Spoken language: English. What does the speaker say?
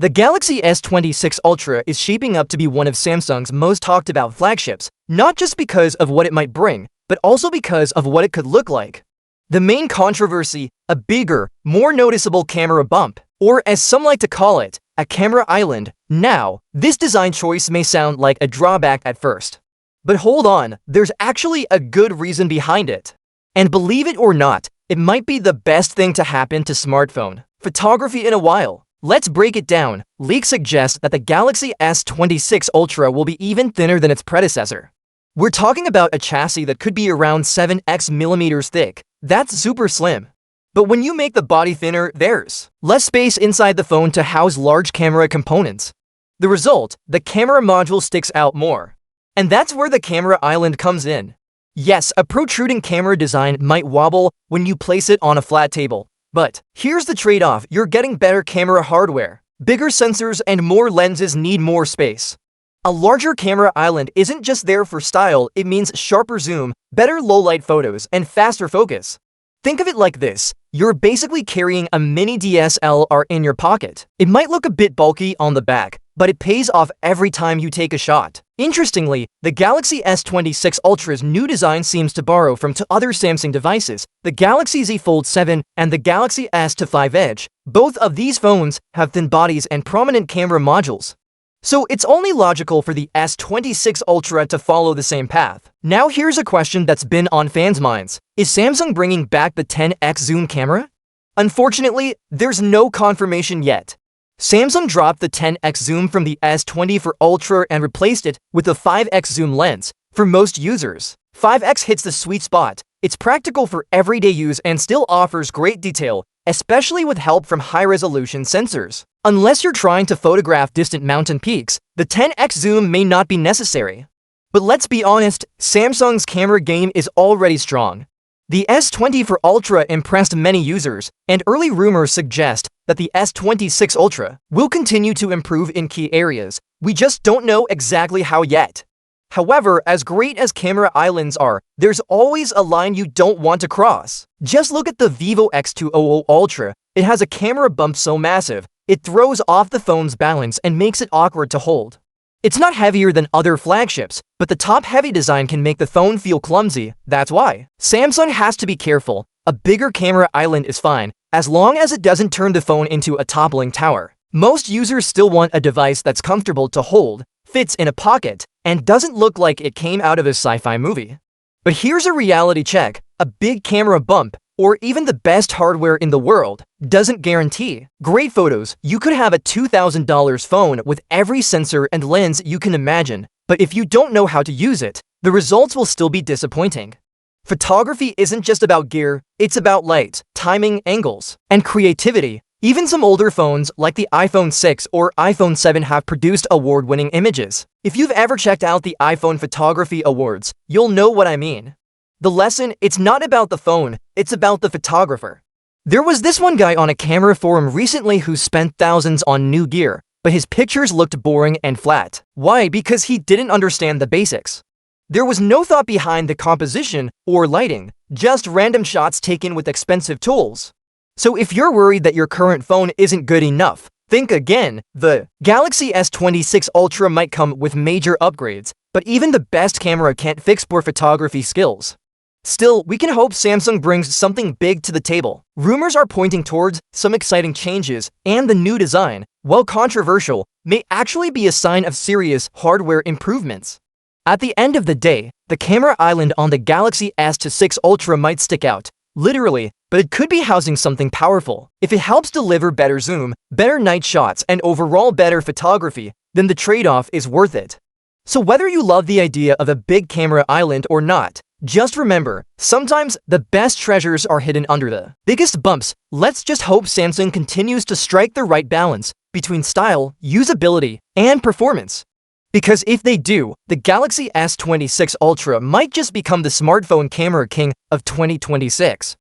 The Galaxy S26 Ultra is shaping up to be one of Samsung's most talked about flagships, not just because of what it might bring, but also because of what it could look like. The main controversy, a bigger, more noticeable camera bump, or as some like to call it, a camera island. Now, this design choice may sound like a drawback at first. But hold on, there's actually a good reason behind it. And believe it or not, it might be the best thing to happen to smartphone photography in a while. Let's break it down. Leaks suggest that the Galaxy S26 Ultra will be even thinner than its predecessor. We're talking about a chassis that could be around 7x thick. That's super slim. But when you make the body thinner, there's less space inside the phone to house large camera components. The result, the camera module sticks out more. And that's where the camera island comes in. Yes, a protruding camera design might wobble when you place it on a flat table. But here's the trade-off: you're getting better camera hardware. Bigger sensors and more lenses need more space. A larger camera island isn't just there for style, it means sharper zoom, better low-light photos, and faster focus. Think of it like this: you're basically carrying a mini DSLR in your pocket. It might look a bit bulky on the back, but it pays off every time you take a shot. Interestingly, the Galaxy S26 Ultra's new design seems to borrow from two other Samsung devices, the Galaxy Z Fold 7 and the Galaxy S25 Edge. Both of these phones have thin bodies and prominent camera modules. So it's only logical for the S26 Ultra to follow the same path. Now here's a question that's been on fans' minds. Is Samsung bringing back the 10x zoom camera? Unfortunately, there's no confirmation yet. Samsung dropped the 10x zoom from the S24 Ultra and replaced it with a 5x zoom lens. For most users, 5x hits the sweet spot. It's practical for everyday use and still offers great detail, especially with help from high-resolution sensors. Unless you're trying to photograph distant mountain peaks, the 10x zoom may not be necessary. But let's be honest, Samsung's camera game is already strong. The S24 Ultra impressed many users, and early rumors suggest that the S26 Ultra will continue to improve in key areas. We just don't know exactly how yet. However, as great as camera islands are, there's always a line you don't want to cross. Just look at the Vivo X200 Ultra. It has a camera bump so massive, it throws off the phone's balance and makes it awkward to hold. It's not heavier than other flagships, but the top-heavy design can make the phone feel clumsy. That's why Samsung has to be careful. A bigger camera island is fine, as long as it doesn't turn the phone into a toppling tower. Most users still want a device that's comfortable to hold, fits in a pocket, and doesn't look like it came out of a sci-fi movie. But here's a reality check: a big camera bump, or even the best hardware in the world, doesn't guarantee great photos. You could have a $2,000 phone with every sensor and lens you can imagine, but if you don't know how to use it, the results will still be disappointing. Photography isn't just about gear, it's about light, timing, angles, and creativity. Even some older phones like the iPhone 6 or iPhone 7 have produced award-winning images. If you've ever checked out the iPhone Photography Awards, you'll know what I mean. The lesson: it's not about the phone, it's about the photographer. There was this one guy on a camera forum recently who spent thousands on new gear, but his pictures looked boring and flat. Why? Because he didn't understand the basics. There was no thought behind the composition or lighting, just random shots taken with expensive tools. So if you're worried that your current phone isn't good enough, think again. The Galaxy S26 Ultra might come with major upgrades, but even the best camera can't fix poor photography skills. Still, we can hope Samsung brings something big to the table. Rumors are pointing towards some exciting changes, and the new design, while controversial, may actually be a sign of serious hardware improvements. At the end of the day, the camera island on the Galaxy S26 Ultra might stick out, literally, but it could be housing something powerful. If it helps deliver better zoom, better night shots, and overall better photography, then the trade-off is worth it. So whether you love the idea of a big camera island or not, just remember, sometimes the best treasures are hidden under the biggest bumps. Let's just hope Samsung continues to strike the right balance between style, usability, and performance. Because if they do, the Galaxy S26 Ultra might just become the smartphone camera king of 2026.